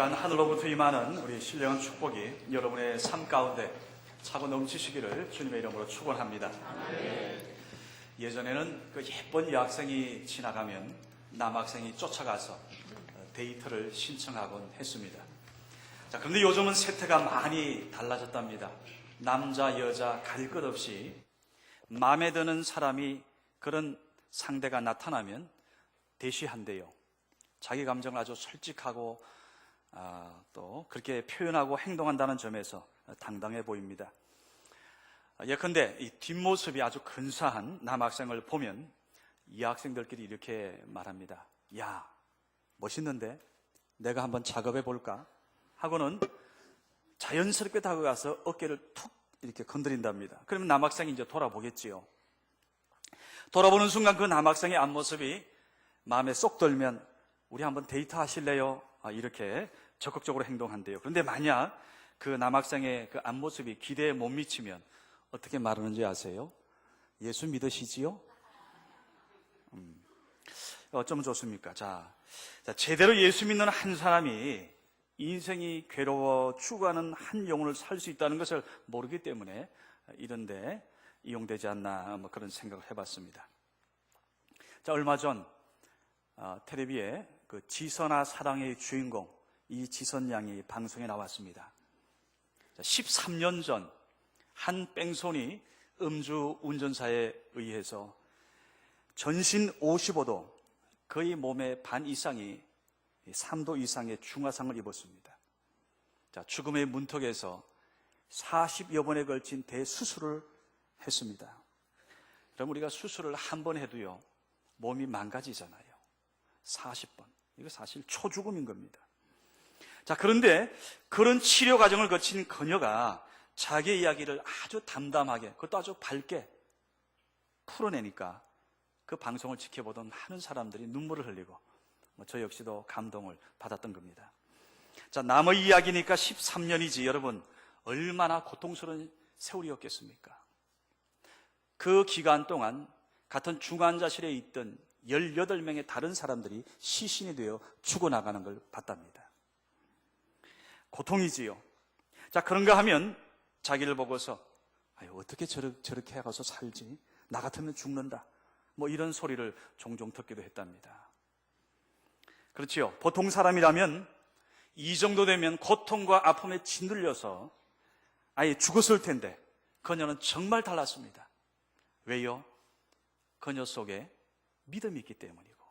시간 하늘로부터 임하는 우리 신령한 축복이 여러분의 삶 가운데 차고 넘치시기를 주님의 이름으로 축원합니다. 예전에는 그 예쁜 여학생이 지나가면 남학생이 쫓아가서 데이트를 신청하곤 했습니다. 자, 그런데 요즘은 세태가 많이 달라졌답니다. 남자, 여자 가릴 것 없이 마음에 드는 사람이 그런 상대가 나타나면 대시한대요. 자기 감정을 아주 솔직하고 또 그렇게 표현하고 행동한다는 점에서 당당해 보입니다. 예컨대 이 뒷모습이 아주 근사한 남학생을 보면 여학생들끼리 이렇게 말합니다. 야, 멋있는데 내가 한번 작업해 볼까? 하고는 자연스럽게 다가가서 어깨를 툭 이렇게 건드린답니다. 그러면 남학생이 이제 돌아보겠지요. 돌아보는 순간 그 남학생의 앞모습이 마음에 쏙 들면 우리 한번 데이트 하실래요? 이렇게 적극적으로 행동한대요. 그런데 만약 그 남학생의 그 앞모습이 기대에 못 미치면 어떻게 말하는지 아세요? 예수 믿으시지요? 어쩌면 좋습니까? 자, 제대로 예수 믿는 한 사람이 인생이 괴로워 추구하는 한 영혼을 살 수 있다는 것을 모르기 때문에 이런데 이용되지 않나 그런 생각을 해봤습니다. 자, 얼마 전 텔레비에 그 지선아 사랑의 주인공 이지선 양이 방송에 나왔습니다. 13년 전 한 뺑소니 음주 운전사에 의해서 전신 55도 거의 몸의 반 이상이 3도 이상의 중화상을 입었습니다. 자, 죽음의 문턱에서 40여 번에 걸친 대수술을 했습니다. 그럼 우리가 수술을 한 번 해도요 몸이 망가지잖아요. 40번. 이거 사실 초죽음인 겁니다. 자, 그런데 그런 치료 과정을 거친 그녀가 자기의 이야기를 아주 담담하게, 그것도 아주 밝게 풀어내니까 그 방송을 지켜보던 많은 사람들이 눈물을 흘리고 저 역시도 감동을 받았던 겁니다. 자, 남의 이야기니까 13년이지 여러분 얼마나 고통스러운 세월이었겠습니까? 그 기간 동안 같은 중환자실에 있던 18명의 다른 사람들이 시신이 되어 죽어나가는 걸 봤답니다. 고통이지요. 자, 그런가 하면 자기를 보고서 어떻게 저렇게 해가서 살지? 나 같으면 죽는다. 이런 소리를 종종 듣기도 했답니다. 그렇지요. 보통 사람이라면 이 정도 되면 고통과 아픔에 짓눌려서 아예 죽었을 텐데 그녀는 정말 달랐습니다. 왜요? 그녀 속에 믿음이 있기 때문이고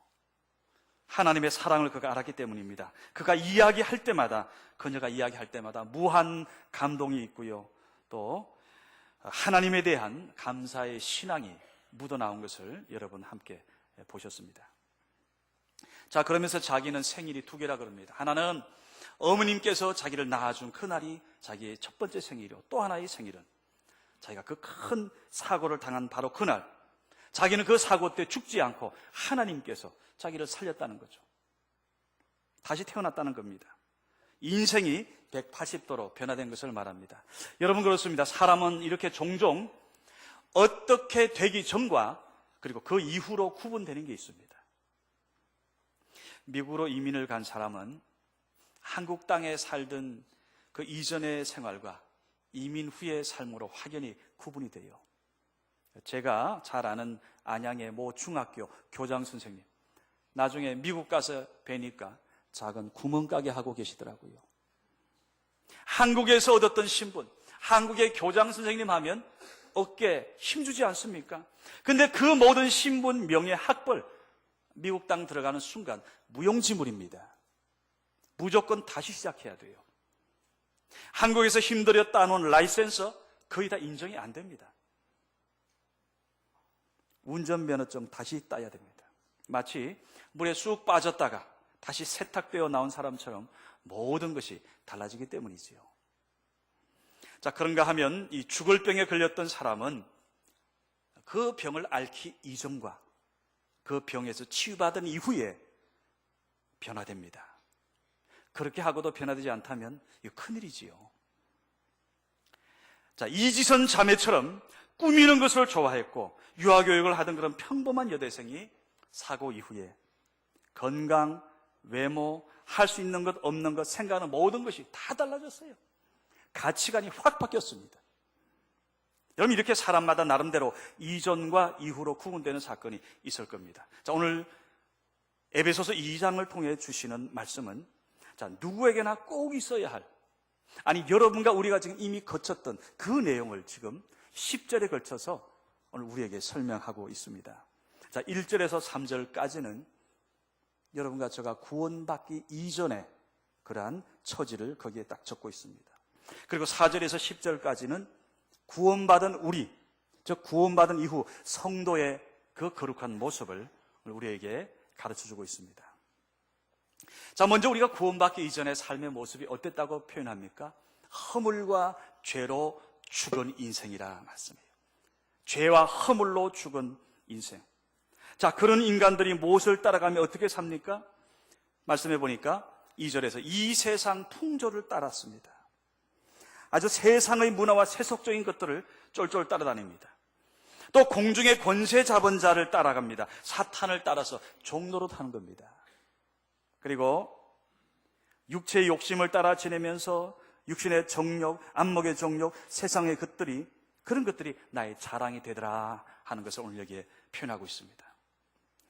하나님의 사랑을 그가 알았기 때문입니다. 그가 이야기할 때마다, 그녀가 이야기할 때마다 무한 감동이 있고요. 또 하나님에 대한 감사의 신앙이 묻어나온 것을 여러분 함께 보셨습니다. 자, 그러면서 자기는 생일이 2개라 그럽니다. 하나는 어머님께서 자기를 낳아준 그날이 자기의 첫 번째 생일이고, 또 하나의 생일은 자기가 그 큰 사고를 당한 바로 그날, 자기는 그 사고 때 죽지 않고 하나님께서 자기를 살렸다는 거죠. 다시 태어났다는 겁니다. 인생이 180도로 변화된 것을 말합니다. 여러분, 그렇습니다. 사람은 이렇게 종종 어떻게 되기 전과 그리고 그 이후로 구분되는 게 있습니다. 미국으로 이민을 간 사람은 한국 땅에 살던 그 이전의 생활과 이민 후의 삶으로 확연히 구분이 돼요. 제가 잘 아는 안양의 모 중학교 교장 선생님, 나중에 미국 가서 뵈니까 작은 구멍가게 하고 계시더라고요. 한국에서 얻었던 신분, 한국의 교장 선생님 하면 어깨에 힘주지 않습니까? 근데 그 모든 신분, 명예, 학벌, 미국 땅 들어가는 순간 무용지물입니다. 무조건 다시 시작해야 돼요. 한국에서 힘들여 따놓은 라이센서 거의 다 인정이 안 됩니다. 운전면허증 다시 따야 됩니다. 마치 물에 쑥 빠졌다가 다시 세탁되어 나온 사람처럼 모든 것이 달라지기 때문이지요. 자, 그런가 하면 이 죽을 병에 걸렸던 사람은 그 병을 앓기 이전과 그 병에서 치유받은 이후에 변화됩니다. 그렇게 하고도 변화되지 않다면 이거 큰일이지요. 자, 이지선 자매처럼 꾸미는 것을 좋아했고 유아교육을 하던 그런 평범한 여대생이 사고 이후에 건강, 외모, 할 수 있는 것, 없는 것, 생각하는 모든 것이 다 달라졌어요. 가치관이 확 바뀌었습니다. 여러분, 이렇게 사람마다 나름대로 이전과 이후로 구분되는 사건이 있을 겁니다. 자, 오늘 에베소서 2장을 통해 주시는 말씀은, 자, 누구에게나 꼭 있어야 할, 아니 여러분과 우리가 지금 이미 거쳤던 그 내용을 지금 10절에 걸쳐서 오늘 우리에게 설명하고 있습니다. 자, 1절에서 3절까지는 여러분과 제가 구원받기 이전에 그러한 처지를 거기에 딱 적고 있습니다. 그리고 4절에서 10절까지는 구원받은 우리, 즉 구원받은 이후 성도의 그 거룩한 모습을 우리에게 가르쳐주고 있습니다. 자, 먼저 우리가 구원받기 이전의 삶의 모습이 어땠다고 표현합니까? 허물과 죄로 죽은 인생이라 말씀해요. 죄와 허물로 죽은 인생. 자, 그런 인간들이 무엇을 따라가며 어떻게 삽니까? 말씀해 보니까 2절에서 이 세상 풍조를 따랐습니다. 아주 세상의 문화와 세속적인 것들을 쫄쫄 따라다닙니다. 또 공중의 권세 잡은 자를 따라갑니다. 사탄을 따라서 종로로 타는 겁니다. 그리고 육체의 욕심을 따라 지내면서 육신의 정욕, 안목의 정욕, 세상의 것들이, 그런 것들이 나의 자랑이 되더라 하는 것을 오늘 여기에 표현하고 있습니다.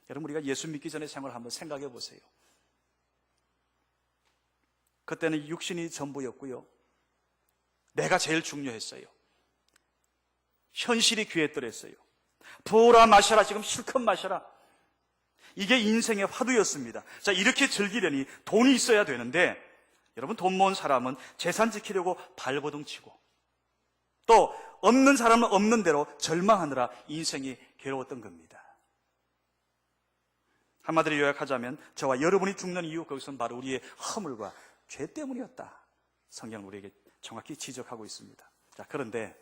여러분, 우리가 예수 믿기 전에 생활을 한번 생각해 보세요. 그때는 육신이 전부였고요, 내가 제일 중요했어요. 현실이 귀했더랬어요. 부어라 마셔라, 지금 실컷 마셔라. 이게 인생의 화두였습니다. 자, 이렇게 즐기려니 돈이 있어야 되는데, 여러분, 돈 모은 사람은 재산 지키려고 발버둥 치고, 또 없는 사람은 없는 대로 절망하느라 인생이 괴로웠던 겁니다. 한마디로 요약하자면 저와 여러분이 죽는 이유, 그것은 바로 우리의 허물과 죄 때문이었다. 성경은 우리에게 정확히 지적하고 있습니다. 자, 그런데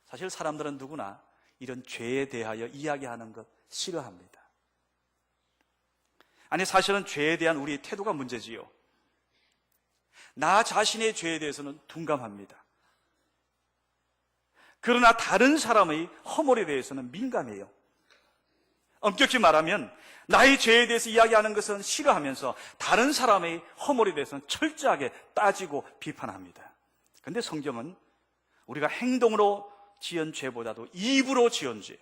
사실 사람들은 누구나 이런 죄에 대하여 이야기하는 것 싫어합니다. 아니, 사실은 죄에 대한 우리의 태도가 문제지요. 나 자신의 죄에 대해서는 둔감합니다. 그러나 다른 사람의 허물에 대해서는 민감해요. 엄격히 말하면 나의 죄에 대해서 이야기하는 것은 싫어하면서 다른 사람의 허물에 대해서는 철저하게 따지고 비판합니다. 그런데 성경은 우리가 행동으로 지은 죄보다도 입으로 지은 죄,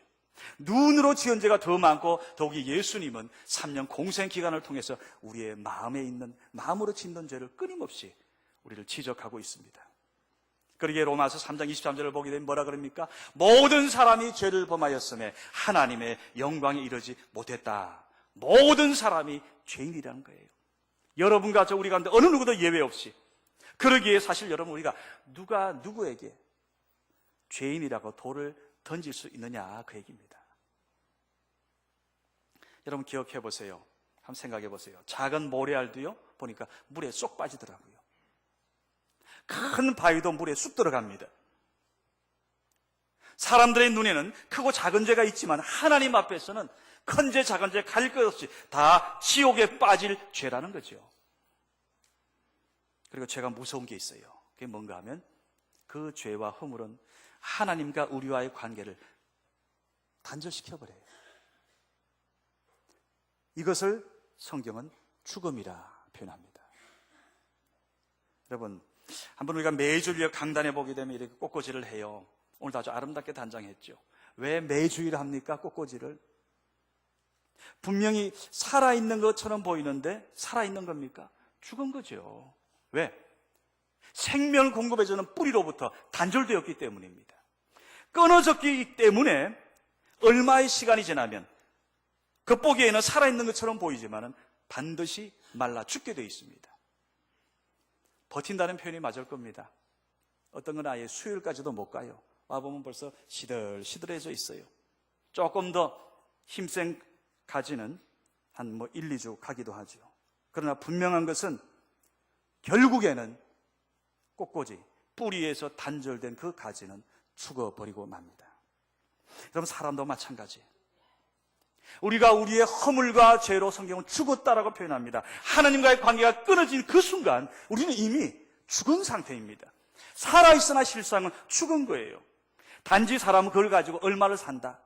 눈으로 지은 죄가 더 많고, 더욱이 예수님은 3년 공생 기간을 통해서 우리의 마음에 있는, 마음으로 짓는 죄를 끊임없이 우리를 지적하고 있습니다. 그러기에 로마서 3장 23절을 보게 되면 뭐라 그럽니까? 모든 사람이 죄를 범하였음에 하나님의 영광에 이르지 못했다. 모든 사람이 죄인이라는 거예요. 여러분과 저 우리 가운데 어느 누구도 예외 없이. 그러기에 사실 여러분, 우리가 누가 누구에게 죄인이라고 돌을 던질 수 있느냐, 그 얘기입니다. 여러분, 기억해 보세요. 한번 생각해 보세요. 작은 모래알도요, 보니까 물에 쏙 빠지더라고요. 큰 바위도 물에 쑥 들어갑니다. 사람들의 눈에는 크고 작은 죄가 있지만 하나님 앞에서는 큰 죄, 작은 죄 가릴 것 없이 다 지옥에 빠질 죄라는 거죠. 그리고 죄가 무서운 게 있어요. 그게 뭔가 하면 그 죄와 허물은 하나님과 우리와의 관계를 단절시켜버려요. 이것을 성경은 죽음이라 표현합니다. 여러분, 한번 우리가 매주일 강단에 보게 되면 이렇게 꽃꽂이를 해요. 오늘도 아주 아름답게 단장했죠. 왜 매주일 합니까? 꽃꽂이를. 분명히 살아있는 것처럼 보이는데 살아있는 겁니까? 죽은 거죠. 왜? 생명을 공급해주는 뿌리로부터 단절되었기 때문입니다. 끊어졌기 때문에 얼마의 시간이 지나면 겉보기에는 살아있는 것처럼 보이지만 반드시 말라 죽게 되어 있습니다. 버틴다는 표현이 맞을 겁니다. 어떤 건 아예 수요일까지도 못 가요. 와보면 벌써 시들시들해져 있어요. 조금 더 힘센 가지는 한 1, 2주 가기도 하죠. 그러나 분명한 것은 결국에는 꽃꽂이, 뿌리에서 단절된 그 가지는 죽어버리고 맙니다. 여러분, 사람도 마찬가지예요. 우리가 우리의 허물과 죄로 성경은 죽었다라고 표현합니다. 하나님과의 관계가 끊어진 그 순간 우리는 이미 죽은 상태입니다. 살아있으나 실상은 죽은 거예요. 단지 사람은 그걸 가지고 얼마를 산다,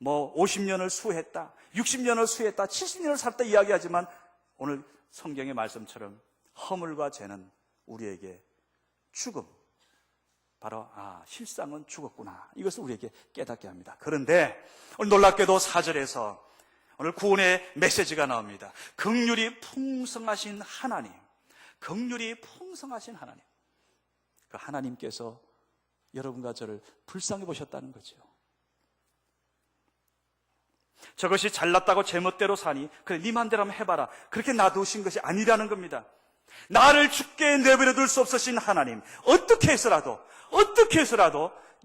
50년을 수했다, 60년을 수했다, 70년을 살다 이야기하지만 오늘 성경의 말씀처럼 허물과 죄는 우리에게 죽음, 바로 실상은 죽었구나, 이것을 우리에게 깨닫게 합니다. 그런데 오늘 놀랍게도 4절에서 오늘 구원의 메시지가 나옵니다. 긍휼이 풍성하신 하나님, 긍휼이 풍성하신 하나님, 그 하나님께서 여러분과 저를 불쌍히 보셨다는 거죠. 저것이 잘났다고 제멋대로 사니 그래 네 맘대로 한번 해봐라, 그렇게 놔두신 것이 아니라는 겁니다. 나를 죽게 내버려 둘 수 없으신 하나님, 어떻게 해서라도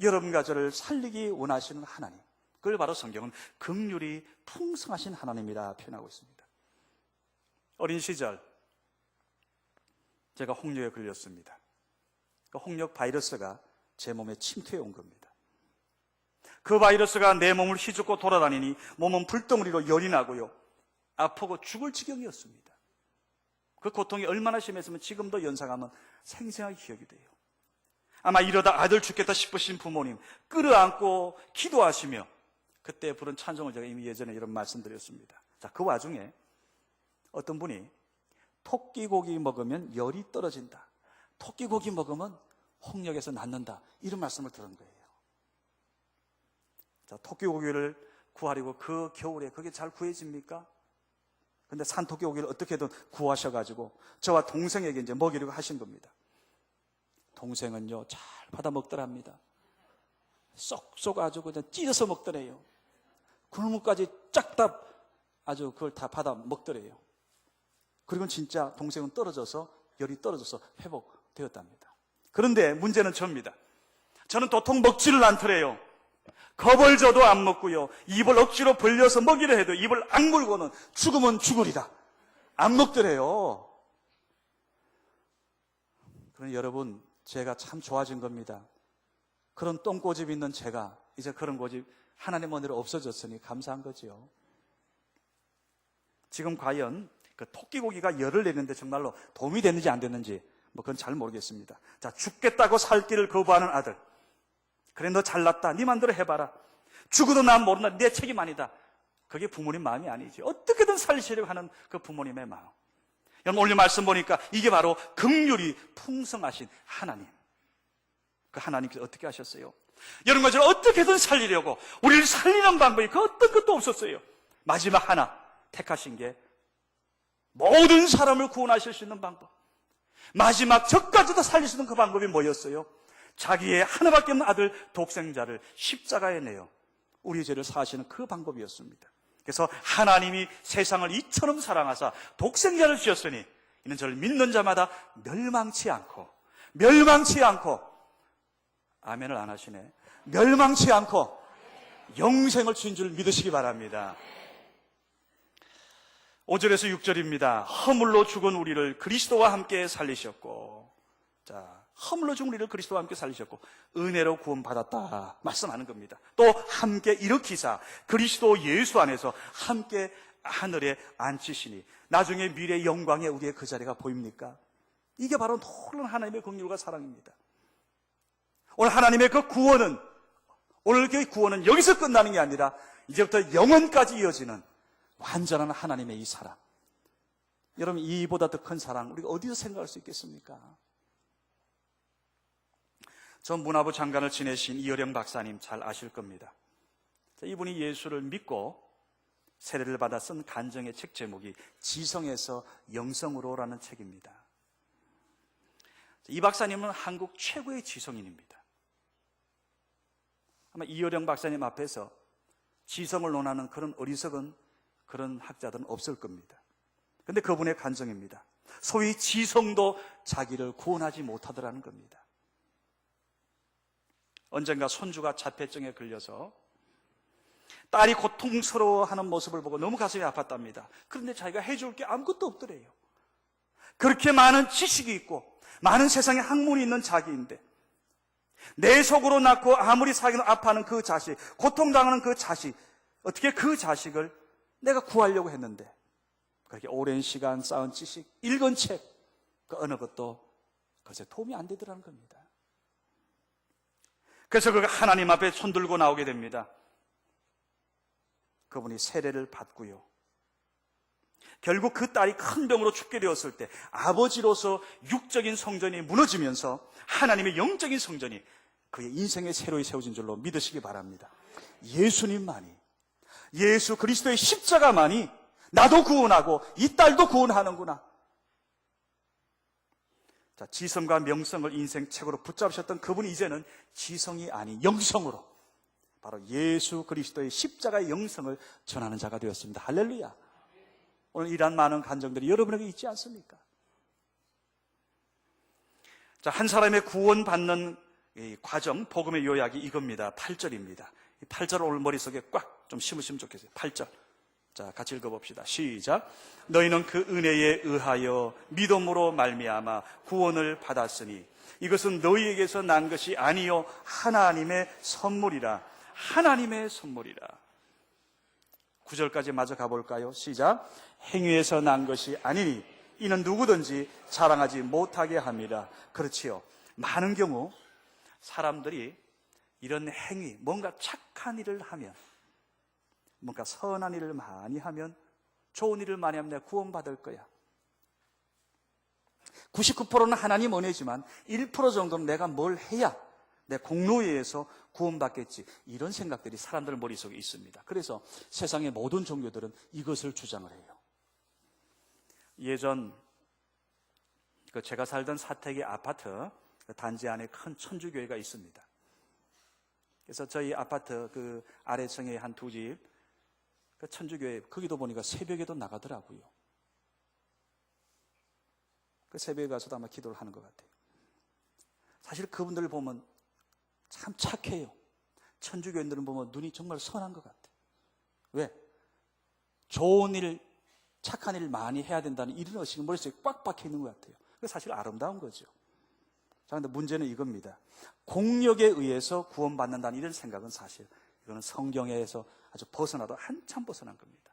여러분과 저를 살리기 원하시는 하나님, 그걸 바로 성경은 긍휼이 풍성하신 하나님이라 표현하고 있습니다. 어린 시절 제가 홍역에 걸렸습니다. 그 홍역 바이러스가 제 몸에 침투해 온 겁니다. 그 바이러스가 내 몸을 휘젓고 돌아다니니 몸은 불덩어리로 열이 나고요, 아프고 죽을 지경이었습니다. 그 고통이 얼마나 심했으면 지금도 연상하면 생생하게 기억이 돼요. 아마 이러다 아들 죽겠다 싶으신 부모님 끌어안고 기도하시며 그때 부른 찬송을 제가 이미 예전에 이런 말씀드렸습니다. 자, 그 와중에 어떤 분이 토끼고기 먹으면 열이 떨어진다, 토끼고기 먹으면 홍역에서 낫는다, 이런 말씀을 들은 거예요. 자, 토끼고기를 구하려고 그 겨울에 그게 잘 구해집니까? 근데 산 토끼고기를 어떻게든 구하셔가지고 저와 동생에게 이제 먹이려고 하신 겁니다. 동생은요, 잘 받아 먹더랍니다. 쏙쏙 아주 그냥 찢어서 먹더래요. 굴무까지 쫙 다 아주 그걸 다 받아 먹더래요. 그리고 진짜 동생은 열이 떨어져서 회복되었답니다. 그런데 문제는 접니다. 저는 도통 먹지를 않더래요. 겁을 줘도 안 먹고요, 입을 억지로 벌려서 먹이려 해도 입을 악물고는 죽으면 죽으리라, 안 먹더래요. 그러니 여러분, 제가 참 좋아진 겁니다. 그런 똥고집 있는 제가 이제 그런 고집 하나님 은혜로 없어졌으니 감사한 거죠. 지금 과연 그 토끼고기가 열을 내는데 정말로 도움이 됐는지 안 됐는지 그건 잘 모르겠습니다. 자, 죽겠다고 살 길을 거부하는 아들, 그래 너 잘났다, 네 맘대로 해봐라, 죽어도 난 모른다, 내 책임 아니다, 그게 부모님 마음이 아니지. 어떻게든 살리시려고 하는 그 부모님의 마음. 여러분, 오늘 말씀 보니까 이게 바로 긍휼이 풍성하신 하나님, 그 하나님께서 어떻게 하셨어요? 여러분과 저를 어떻게든 살리려고, 우리를 살리는 방법이 그 어떤 것도 없었어요. 마지막 하나 택하신 게 모든 사람을 구원하실 수 있는 방법, 마지막 저까지도 살릴 수 있는 그 방법이 뭐였어요? 자기의 하나밖에 없는 아들 독생자를 십자가에 내어 우리 죄를 사하시는 그 방법이었습니다. 그래서 하나님이 세상을 이처럼 사랑하사 독생자를 주셨으니 이는 저를 믿는 자마다 멸망치 않고 아멘을 안 하시네. 멸망치 않고 영생을 주신 줄 믿으시기 바랍니다. 5절에서 6절입니다. 허물로 죽은 우리를 그리스도와 함께 살리셨고, 자, 허물로 죽은 우리를 그리스도와 함께 살리셨고 은혜로 구원받았다 말씀하는 겁니다. 또 함께 일으키사 그리스도 예수 안에서 함께 하늘에 앉히시니 나중에 미래 영광에 우리의 그 자리가 보입니까? 이게 바로 놀라운 하나님의 긍휼과 사랑입니다. 오늘 하나님의 그 구원은, 오늘 그 구원은 여기서 끝나는 게 아니라 이제부터 영원까지 이어지는 완전한 하나님의 이 사랑. 여러분, 이보다 더 큰 사랑 우리가 어디서 생각할 수 있겠습니까? 전 문화부 장관을 지내신 이어령 박사님 잘 아실 겁니다. 이분이 예수를 믿고 세례를 받아 쓴 간증의 책 제목이 지성에서 영성으로라는 책입니다. 이 박사님은 한국 최고의 지성인입니다. 아마 이어령 박사님 앞에서 지성을 논하는 그런 어리석은 그런 학자들은 없을 겁니다. 그런데 그분의 간증입니다. 소위 지성도 자기를 구원하지 못하더라는 겁니다. 언젠가 손주가 자폐증에 걸려서 딸이 고통스러워하는 모습을 보고 너무 가슴이 아팠답니다. 그런데 자기가 해줄 게 아무것도 없더래요. 그렇게 많은 지식이 있고 많은 세상에 학문이 있는 자기인데 내 속으로 낳고 아무리 사기는 아파하는 그 자식, 고통당하는 그 자식, 어떻게 그 자식을 내가 구하려고 했는데 그렇게 오랜 시간 쌓은 지식, 읽은 책, 그 어느 것도 그것에 도움이 안 되더라는 겁니다. 그래서 그가 하나님 앞에 손들고 나오게 됩니다. 그분이 세례를 받고요. 결국 그 딸이 큰 병으로 죽게 되었을 때 아버지로서 육적인 성전이 무너지면서 하나님의 영적인 성전이 그의 인생에 새로이 세워진 줄로 믿으시기 바랍니다. 예수님만이, 예수 그리스도의 십자가만이 나도 구원하고 이 딸도 구원하는구나. 자, 지성과 명성을 인생 책으로 붙잡으셨던 그분이 이제는 지성이 아닌 영성으로 바로 예수 그리스도의 십자가의 영성을 전하는 자가 되었습니다. 할렐루야. 오늘 이러한 많은 간증들이 여러분에게 있지 않습니까? 자, 한 사람의 구원받는 이 과정, 복음의 요약이 이겁니다. 8절입니다. 이 8절을 오늘 머릿속에 꽉 좀 심으시면 좋겠어요. 8절. 자, 같이 읽어봅시다. 시작. 너희는 그 은혜에 의하여 믿음으로 말미암아 구원을 받았으니 이것은 너희에게서 난 것이 아니요 하나님의 선물이라. 하나님의 선물이라. 9절까지 마저 가볼까요? 시작. 행위에서 난 것이 아니니 이는 누구든지 자랑하지 못하게 합니다. 그렇지요. 많은 경우 사람들이 이런 행위, 뭔가 착한 일을 하면, 뭔가 선한 일을 많이 하면, 좋은 일을 많이 하면 내가 구원받을 거야. 99%는 하나님 은혜지만 1% 정도는 내가 뭘 해야 내 공로에 의해서 구원받겠지. 이런 생각들이 사람들 머릿속에 있습니다. 그래서 세상의 모든 종교들은 이것을 주장을 해요. 예전 제가 살던 사택의 아파트 단지 안에 큰 천주교회가 있습니다. 그래서 저희 아파트 그 아래층에 한 두 집 그 천주교회 거기도 보니까 새벽에도 나가더라고요. 그 새벽에 가서도 아마 기도를 하는 것 같아요. 사실 그분들을 보면 참 착해요. 천주교인들은 보면 눈이 정말 선한 것 같아요. 왜? 좋은 일, 착한 일 많이 해야 된다는 이런 의식이 머릿속에 꽉 박혀 있는 것 같아요. 그게 사실 아름다운 거죠. 자, 근데 문제는 이겁니다. 공력에 의해서 구원받는다는 이런 생각은 사실 이거는 성경에서 아주 벗어나도 한참 벗어난 겁니다.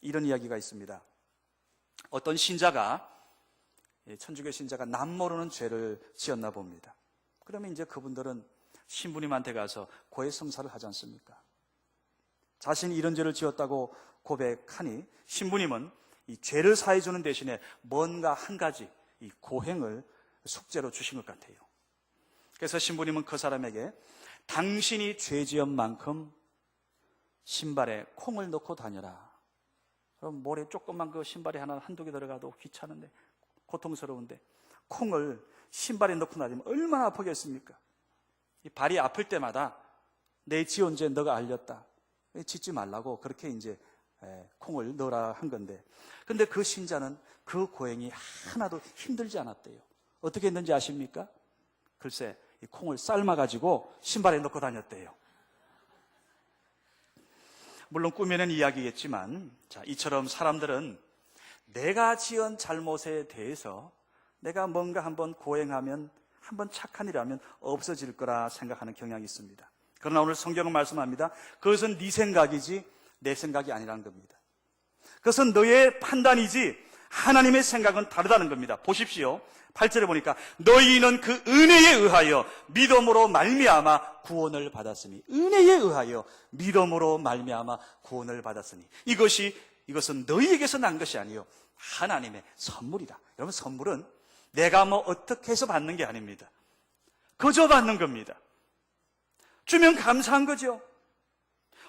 이런 이야기가 있습니다. 어떤 신자가, 천주교 신자가 남 모르는 죄를 지었나 봅니다. 그러면 이제 그분들은 신부님한테 가서 고해성사를 하지 않습니까? 자신이 이런 죄를 지었다고 고백하니 신부님은 이 죄를 사해주는 대신에 뭔가 한 가지 이 고행을 숙제로 주신 것 같아요. 그래서 신부님은 그 사람에게 당신이 죄 지은 만큼 신발에 콩을 넣고 다녀라. 그럼 모래 조금만 그 신발에 한두 개 들어가도 귀찮은데, 고통스러운데 콩을 신발에 넣고 다니면 얼마나 아프겠습니까? 이 발이 아플 때마다 내 지은 죄 너가 알렸다. 짓지 말라고 그렇게 이제 콩을 넣으라 한 건데, 근데 그 신자는 그 고행이 하나도 힘들지 않았대요. 어떻게 했는지 아십니까? 글쎄, 이 콩을 삶아가지고 신발에 넣고 다녔대요. 물론 꾸며낸 이야기겠지만, 자, 이처럼 사람들은 내가 지은 잘못에 대해서 내가 뭔가 한번 고행하면, 한번 착한 일하면 없어질 거라 생각하는 경향이 있습니다. 그러나 오늘 성경은 말씀합니다. 그것은 네 생각이지 내 생각이 아니라는 겁니다. 그것은 너의 판단이지 하나님의 생각은 다르다는 겁니다. 보십시오. 8절에 보니까 너희는 그 은혜에 의하여 믿음으로 말미암아 구원을 받았으니, 은혜에 의하여 믿음으로 말미암아 구원을 받았으니, 이것은 너희에게서 난 것이 아니요 하나님의 선물이다. 여러분, 선물은 내가 뭐 어떻게 해서 받는 게 아닙니다. 그저 받는 겁니다. 주면 감사한 거죠.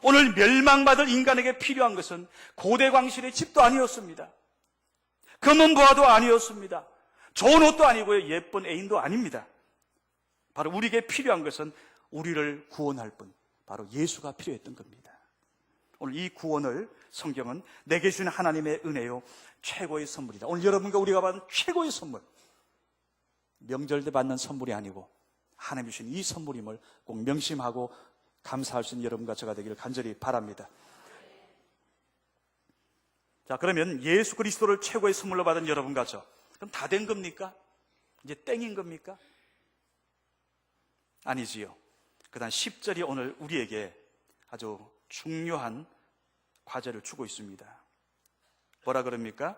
오늘 멸망받을 인간에게 필요한 것은 고대 광실의 집도 아니었습니다. 금은 보화도 아니었습니다. 좋은 옷도 아니고요, 예쁜 애인도 아닙니다. 바로 우리에게 필요한 것은 우리를 구원할 분, 바로 예수가 필요했던 겁니다. 오늘 이 구원을 성경은 내게 주신 하나님의 은혜요 최고의 선물이다. 오늘 여러분과 우리가 받은 최고의 선물, 명절 때 받는 선물이 아니고 하나님 주신 이 선물임을 꼭 명심하고 감사할 수 있는 여러분과 제가 되기를 간절히 바랍니다. 자, 그러면 예수 그리스도를 최고의 선물로 받은 여러분과 저, 그럼 다 된 겁니까? 이제 땡인 겁니까? 아니지요. 그다음 10절이 오늘 우리에게 아주 중요한 과제를 주고 있습니다. 뭐라 그럽니까?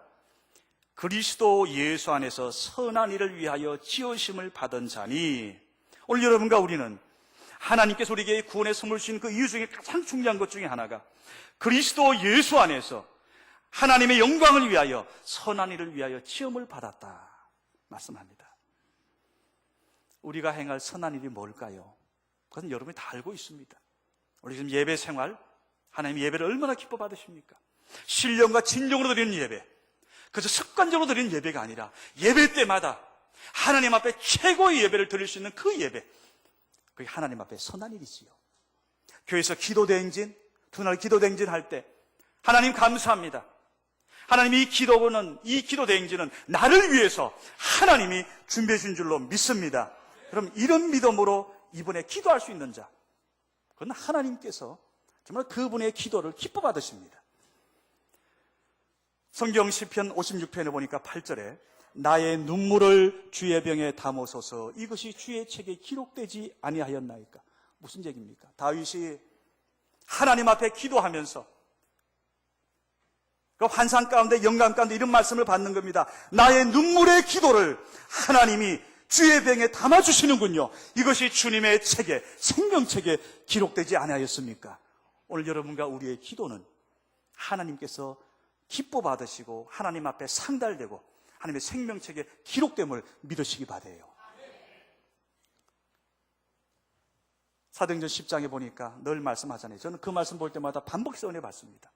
그리스도 예수 안에서 선한 일을 위하여 지으심을 받은 자니, 오늘 여러분과 우리는 하나님께서 우리에게 구원의 선물 주신 그 이유 중에 가장 중요한 것 중에 하나가 그리스도 예수 안에서 하나님의 영광을 위하여 선한 일을 위하여 시험을 받았다 말씀합니다. 우리가 행할 선한 일이 뭘까요? 그건 여러분이 다 알고 있습니다. 우리 지금 예배 생활, 하나님 예배를 얼마나 기뻐 받으십니까? 신령과 진정으로 드리는 예배, 그저 습관적으로 드리는 예배가 아니라 예배 때마다 하나님 앞에 최고의 예배를 드릴 수 있는 그 예배, 그게 하나님 앞에 선한 일이지요. 교회에서 기도대행진, 두날 기도대행진 할 때 하나님 감사합니다. 하나님 이 기도대행진은 나를 위해서 하나님이 준비해 준 줄로 믿습니다. 그럼 이런 믿음으로 이번에 기도할 수 있는 자, 그건 하나님께서 정말 그분의 기도를 기뻐 받으십니다. 성경 시편 56편에 보니까 8절에 나의 눈물을 주의 병에 담으소서 이것이 주의 책에 기록되지 아니하였나이까. 무슨 얘기입니까? 다윗이 하나님 앞에 기도하면서 그 환상 가운데 영감 가운데 이런 말씀을 받는 겁니다. 나의 눈물의 기도를 하나님이 주의 병에 담아주시는군요. 이것이 주님의 책에, 생명책에 기록되지 아니하였습니까? 오늘 여러분과 우리의 기도는 하나님께서 기뻐 받으시고 하나님 앞에 상달되고 하나님의 생명책에 기록됨을 믿으시기 바라요. 사도행전 10장에 보니까 늘 말씀하잖아요. 저는 그 말씀 볼 때마다 반복해서 은혜 받습니다.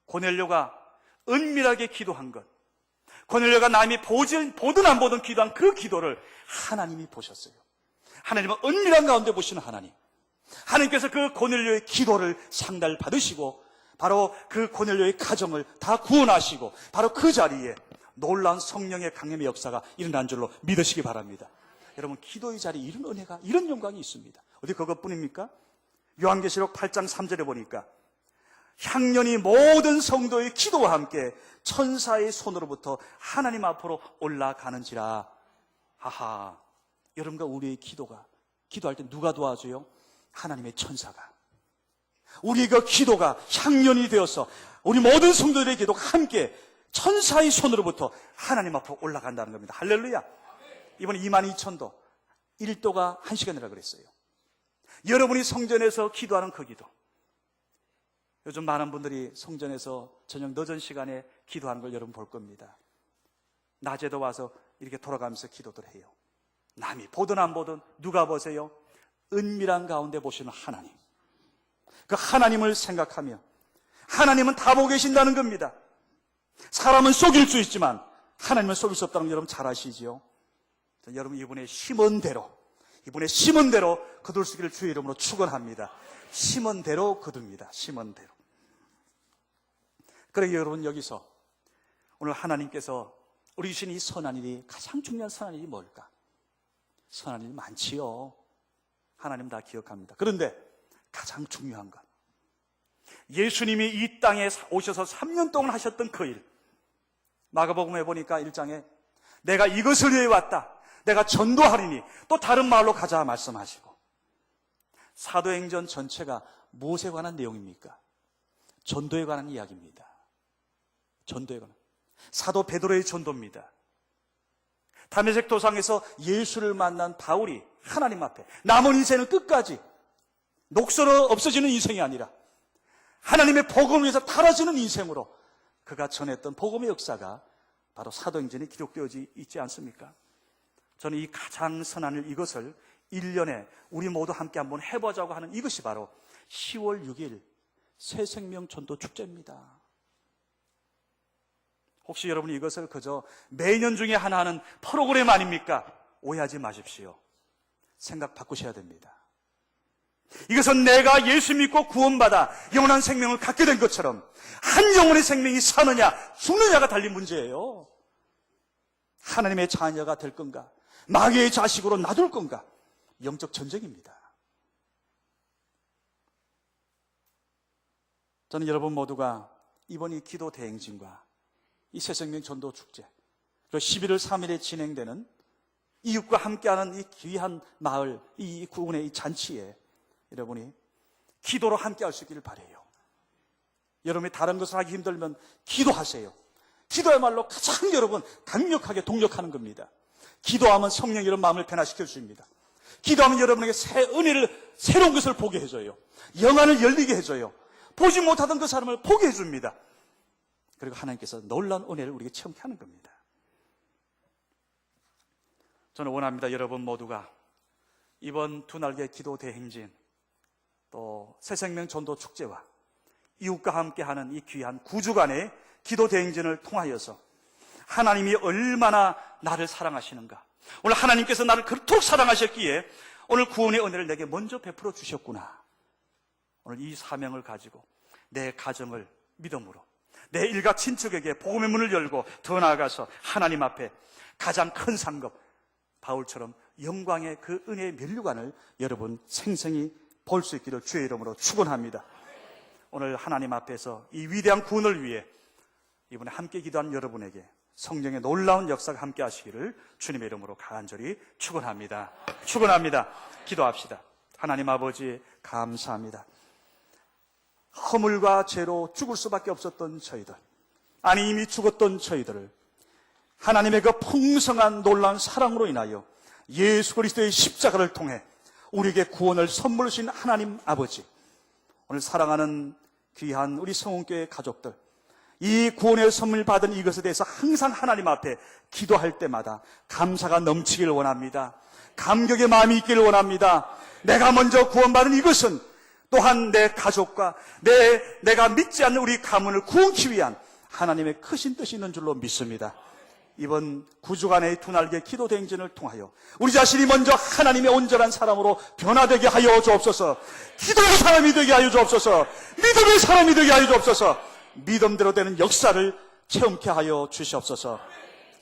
고넬료가 은밀하게 기도한 것, 고넬료가 남이 보든 안 보든 기도한 그 기도를 하나님이 보셨어요. 하나님은 은밀한 가운데 보시는 하나님, 하나님께서 그 고넬료의 기도를 상달 받으시고 바로 그 고넬료의 가정을 다 구원하시고 바로 그 자리에 놀라운 성령의 강림의 역사가 일어난 줄로 믿으시기 바랍니다. 여러분, 기도의 자리에 이런 은혜가, 이런 영광이 있습니다. 어디 그것뿐입니까? 요한계시록 8장 3절에 보니까 향년이 모든 성도의 기도와 함께 천사의 손으로부터 하나님 앞으로 올라가는지라. 하하, 여러분과 우리의 기도가, 기도할 때 누가 도와줘요? 하나님의 천사가. 우리의 그 기도가 향년이 되어서 우리 모든 성도들의 기도가 함께 천사의 손으로부터 하나님 앞으로 올라간다는 겁니다. 할렐루야. 이번에 22,000도 1도가 1시간이라 그랬어요. 여러분이 성전에서 기도하는 그 기도, 요즘 많은 분들이 성전에서 저녁 늦은 시간에 기도하는 걸 여러분 볼 겁니다. 낮에도 와서 이렇게 돌아가면서 기도들 해요. 남이 보든 안 보든 누가 보세요? 은밀한 가운데 보시는 하나님, 그 하나님을 생각하며, 하나님은 다 보고 계신다는 겁니다. 사람은 속일 수 있지만 하나님은 속일 수 없다는 걸 여러분 잘 아시지요? 여러분, 이분의 심은 대로 거둘 수 있기를 주의 이름으로 축원합니다. 심은 대로 거둡니다. 심은 대로. 그래, 여러분, 여기서 오늘 하나님께서 우리 주신 이 선한 일이, 가장 중요한 선한 일이 뭘까? 선한 일이 많지요. 하나님 다 기억합니다. 그런데 가장 중요한 것, 예수님이 이 땅에 오셔서 3년 동안 하셨던 그 일, 마가복음에 보니까 1장에 내가 이것을 위해 왔다, 내가 전도하리니 또 다른 마을로 가자 말씀하시고, 사도행전 전체가 무엇에 관한 내용입니까? 전도에 관한 이야기입니다. 전도에 관한, 사도 베드로의 전도입니다. 다메섹 도상에서 예수를 만난 바울이 하나님 앞에 남은 인생은 끝까지 녹슬어 없어지는 인생이 아니라 하나님의 복음을 위해서 달아지는 인생으로 그가 전했던 복음의 역사가 바로 사도행전에 기록되어 있지 않습니까? 저는 이 가장 선한 일, 이것을 1년에 우리 모두 함께 한번 해보자고 하는 이것이 바로 10월 6일 새생명 전도 축제입니다. 혹시 여러분이 이것을 그저 매년 중에 하나 하는 프로그램 아닙니까? 오해하지 마십시오. 생각 바꾸셔야 됩니다. 이것은 내가 예수 믿고 구원받아 영원한 생명을 갖게 된 것처럼 한 영혼의 생명이 사느냐 죽느냐가 달린 문제예요. 하나님의 자녀가 될 건가, 마귀의 자식으로 놔둘 건가, 영적 전쟁입니다. 저는 여러분 모두가 이번 이 기도 대행진과 이 새생명 전도 축제, 그리고 11월 3일에 진행되는 이웃과 함께하는 이 귀한 마을, 이 구원의 이 잔치에 여러분이 기도로 함께할 수 있기를 바라요. 여러분이 다른 것을 하기 힘들면 기도하세요. 기도야말로 가장 여러분 강력하게 동력하는 겁니다. 기도하면 성령 여러분 마음을 변화시킬 수 있습니다. 기도하면 여러분에게 새 은혜를, 새로운 것을 보게 해줘요. 영안을 열리게 해줘요. 보지 못하던 그 사람을 보게 해줍니다. 그리고 하나님께서 놀라운 은혜를 우리에게 체험케 하는 겁니다. 저는 원합니다. 여러분 모두가 이번 두 날개 기도 대행진, 또 새생명 전도 축제와 이웃과 함께하는 이 귀한 9주간의 기도 대행진을 통하여서 하나님이 얼마나 나를 사랑하시는가, 오늘 하나님께서 나를 그토록 사랑하셨기에 오늘 구원의 은혜를 내게 먼저 베풀어 주셨구나, 오늘 이 사명을 가지고 내 가정을 믿음으로, 내 일가 친척에게 복음의 문을 열고 더 나아가서 하나님 앞에 가장 큰 상급 바울처럼 영광의 그 은혜의 면류관을 여러분 생생히 볼 수 있기를 주의 이름으로 축원합니다. 오늘 하나님 앞에서 이 위대한 구원을 위해 이번에 함께 기도한 여러분에게 성령의 놀라운 역사가 함께 하시기를 주님의 이름으로 간절히 축원합니다. 축원합니다. 기도합시다. 하나님 아버지 감사합니다. 허물과 죄로 죽을 수밖에 없었던 저희들, 아니 이미 죽었던 저희들을 하나님의 그 풍성한 놀라운 사랑으로 인하여 예수 그리스도의 십자가를 통해 우리에게 구원을 선물로 주신 하나님 아버지, 오늘 사랑하는 귀한 우리 성원교회 가족들, 이 구원의 선물 받은 이것에 대해서 항상 하나님 앞에 기도할 때마다 감사가 넘치길 원합니다. 감격의 마음이 있기를 원합니다. 내가 먼저 구원받은 이것은 또한 내 가족과 내가 믿지 않는 우리 가문을 구원하기 위한 하나님의 크신 뜻이 있는 줄로 믿습니다. 이번 9주간의 두 날개 기도 대행진을 통하여 우리 자신이 먼저 하나님의 온전한 사람으로 변화되게 하여 주옵소서. 기도의 사람이 되게 하여 주옵소서. 믿음의 사람이 되게 하여 주옵소서. 믿음대로 되는 역사를 체험케 하여 주시옵소서.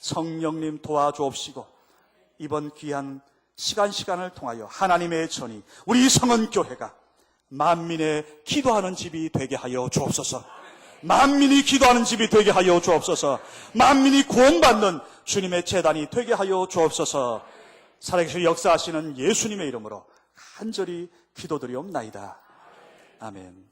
성령님 도와주옵시고 이번 귀한 시간을 통하여 하나님의 전이 우리 성언교회가 만민의 기도하는 집이 되게 하여 주옵소서. 만민이 기도하는 집이 되게 하여 주옵소서. 만민이 구원받는 주님의 제단이 되게 하여 주옵소서. 살아계신 역사하시는 예수님의 이름으로 간절히 기도드리옵나이다. 아멘.